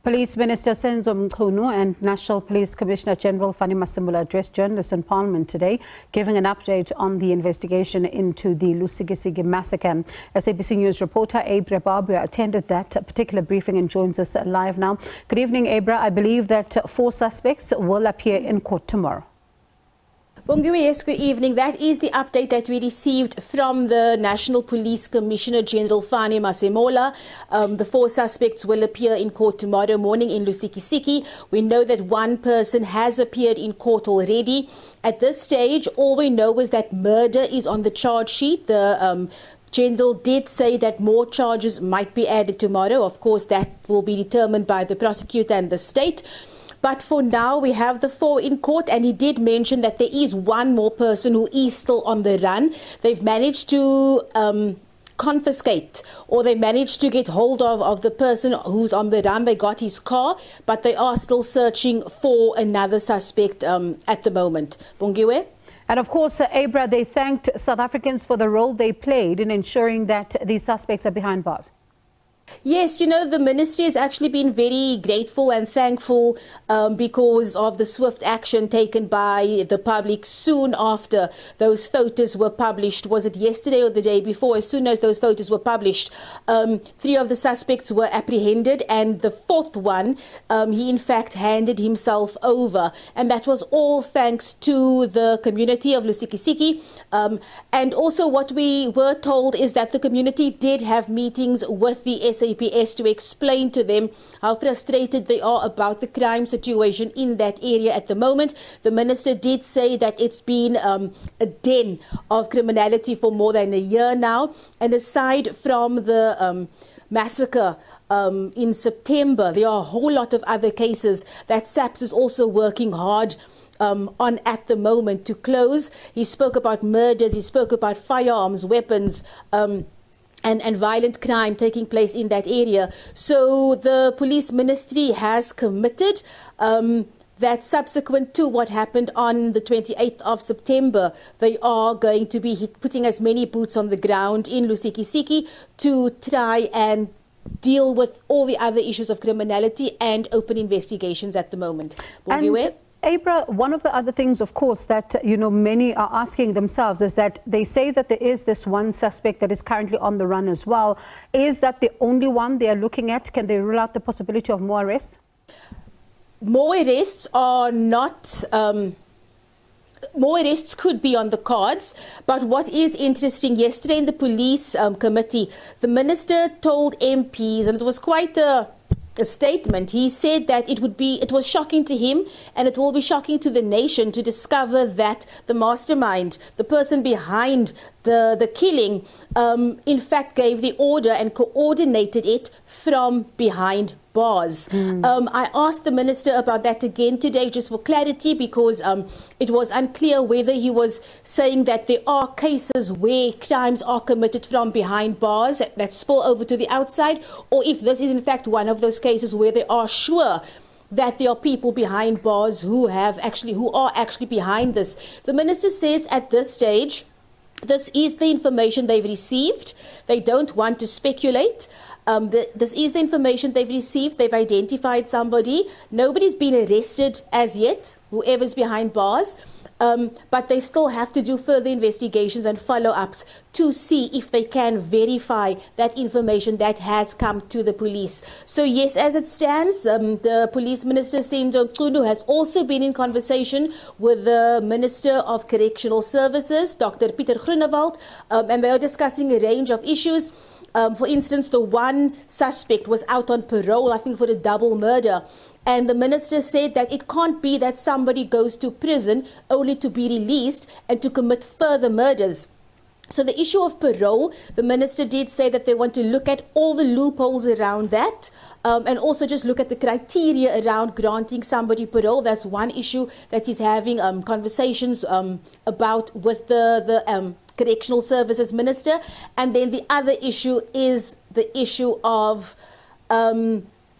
Police Minister Senzo Mchunu and National Police Commissioner General Fanie Masemola addressed journalists in Parliament today, giving an update on the investigation into the Lusikisiki massacre. SABC News reporter Abra Barbier attended that particular briefing and joins us live now. Good evening, Abra. I believe that 4 suspects will appear in court tomorrow. Bongiwe, yes, good evening. That is the update that we received from the National Police Commissioner General Fanie Masemola. The 4 suspects will appear in court tomorrow morning in Lusikisiki. We know that 1 person has appeared in court already. At this stage, all we know is that murder is on the charge sheet. The General did say that more charges might be added tomorrow. Of course, that will be determined by the prosecutor and the state. But for now, we have the 4 in court, and he did mention that there is 1 more person who is still on the run. They've managed to confiscate, or they managed to get hold of the person who's on the run. They got his car, but they are still searching for another suspect at the moment. Bongiwe? And of course, Abra, they thanked South Africans for the role they played in ensuring that these suspects are behind bars. Yes, you know, the ministry has actually been very grateful and thankful because of the swift action taken by the public soon after those photos were published. Was it yesterday or the day before? As soon as those photos were published, 3 of the suspects were apprehended, and the 4th one, he in fact handed himself over. And that was all thanks to the community of Lusikisiki. And also what we were told is that the community did have meetings with the SABC to explain to them how frustrated they are about the crime situation in that area at the moment. The minister did say that it's been a den of criminality for more than a year now. And aside from the massacre in September, there are a whole lot of other cases that SABC is also working hard on at the moment to close. He spoke about murders, he spoke about firearms, weapons, and violent crime taking place in that area. So the police ministry has committed that subsequent to what happened on the 28th of September, they are going to be putting as many boots on the ground in Lusikisiki to try and deal with all the other issues of criminality and open investigations at the moment. And Abra, one of the other things, of course, that, many are asking themselves is that they say that there is this 1 suspect that is currently on the run as well. Is that the only one they are looking at? Can they rule out the possibility of more arrests? More arrests are not... more arrests could be on the cards, but what is interesting, yesterday in the police committee, the minister told MPs, and it was quite a statement. He said that it was shocking to him, and it will be shocking to the nation to discover that the mastermind, the person behind the killing, in fact gave the order and coordinated it from behind bars. I asked the minister about that again today just for clarity, because it was unclear whether he was saying that there are cases where crimes are committed from behind bars that spill over to the outside, or if this is in fact one of those cases where they are sure that there are people behind bars who are actually behind this. The minister says at this stage, this is the information they've received. They don't want to speculate. This is the information they've received. They've identified somebody. Nobody's been arrested as yet, whoever's behind bars. But they still have to do further investigations and follow-ups to see if they can verify that information that has come to the police. So yes, as it stands, the Police Minister Senzo Mchunu has also been in conversation with the Minister of Correctional Services, Dr. Pieter Groenewald, and they are discussing a range of issues. For instance, the 1 suspect was out on parole, I think, for a double murder. And the minister said that it can't be that somebody goes to prison only to be released and to commit further murders. So the issue of parole, the minister did say that they want to look at all the loopholes around that, and also just look at the criteria around granting somebody parole. That's one issue that he's having conversations about with the Correctional Services Minister. And then the other issue is the issue of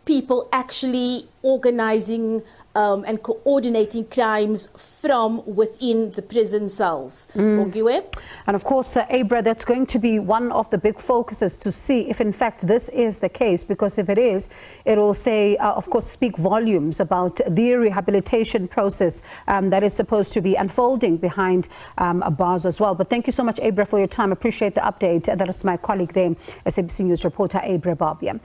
people actually organizing and coordinating crimes from within the prison cells. Ogiwe? And of course, Abra, that's going to be one of the big focuses to see if in fact this is the case, because if it is, it will say, of course, speak volumes about the rehabilitation process that is supposed to be unfolding behind bars as well. But thank you so much, Abra, for your time. Appreciate the update. That was my colleague there, SABC News reporter Abra Barbier.